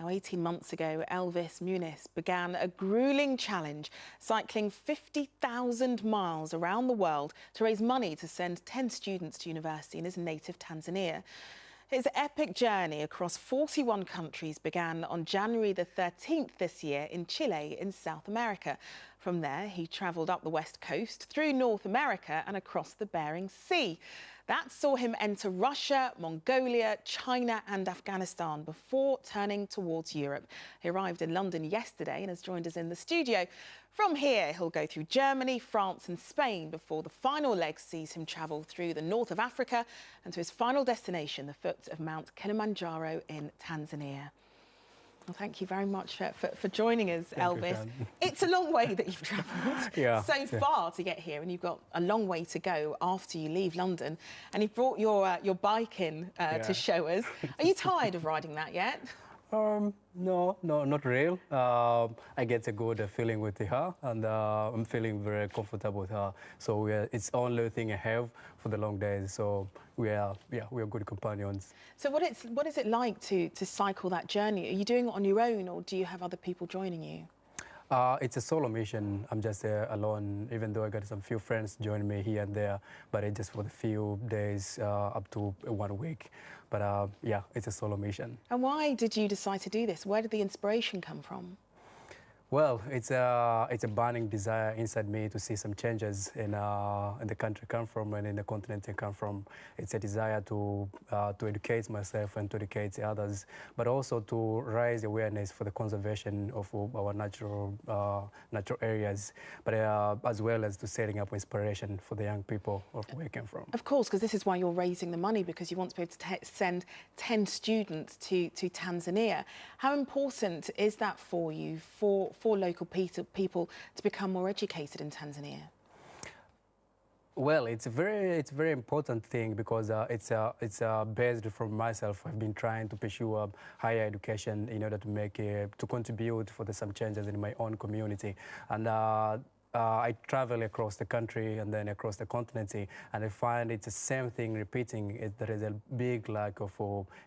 Now, 18 months ago, Elvis Munis began a grueling challenge, cycling 50,000 miles around the world to raise money to send 10 students to university in his native Tanzania. His epic journey across 41 countries began on January the 13th this year in Chile in South America. From there, he travelled up the west coast, through North America and across the Bering Sea. That saw him enter Russia, Mongolia, China and Afghanistan before turning towards Europe. He arrived in London yesterday and has joined us in the studio. From here, he'll go through Germany, France and Spain before the final leg sees him travel through the north of Africa and to his final destination, the foot of Mount Kilimanjaro in Tanzania. Well, thank you very much for joining us, Elvis. It's a long way that you've travelled so far to get here, and you've got a long way to go after you leave London. And you've brought your bike in to show us. Are you tired of riding that yet? No, not real. I get a good feeling with her, and I'm feeling very comfortable with her. So it's the only thing I have for the long days. So we are good companions. So what is it like to cycle that journey? Are you doing it on your own, or do you have other people joining you? It's a solo mission. I'm just alone, even though I got some few friends joining me here and there, but it's just for the few days up to 1 week. But yeah, it's a solo mission. And why did you decide to do this? Where did the inspiration come from? Well, it's a burning desire inside me to see some changes in the country I come from and in the continent I come from. It's a desire to educate myself and to educate others, but also to raise awareness for the conservation of our natural areas, but as well as to setting up inspiration for the young people of where I came from. Of course, because this is why you're raising the money, because you want to be able to send 10 students to Tanzania. How important is that for you, for local people to become more educated in Tanzania? Well, it's a very important thing because it's based from myself. I've been trying to pursue higher education in order to contribute for some changes in my own community, and I travel across the country and then across the continent, and I find it's the same thing repeating. There is a big lack of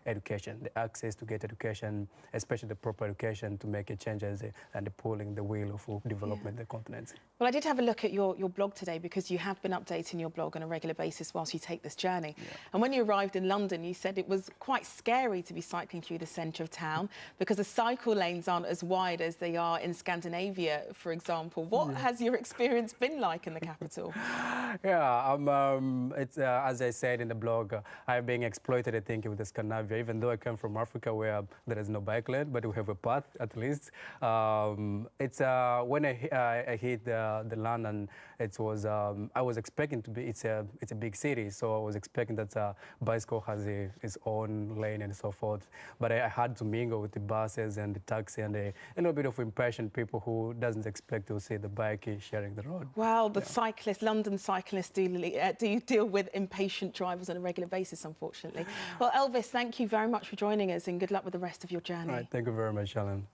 education, the access to get education, especially the proper education to make changes and pulling the wheel of development in the continent. Well, I did have a look at your blog today, because you have been updating your blog on a regular basis whilst you take this journey. And when you arrived in London, you said it was quite scary to be cycling through the centre of town because the cycle lanes aren't as wide as they are in Scandinavia, for example. What has your experience been like in the capital? It's as I said in the blog, I'm being exploited, I think, with the Scandinavia, even though I come from Africa where there is no bike lane, but we have a path at least. It's when I hit the London, it was I was expecting to be it's a big city, so I was expecting that bicycle has its own lane and so forth. But I had to mingle with the buses and the taxi and a little bit of impatient people who doesn't expect to see the bike sharing the road. Well, the cyclists, London cyclists, do deal with impatient drivers on a regular basis, unfortunately. Well, Elvis, thank you very much for joining us, and good luck with the rest of your journey. All right, thank you very much, Alan.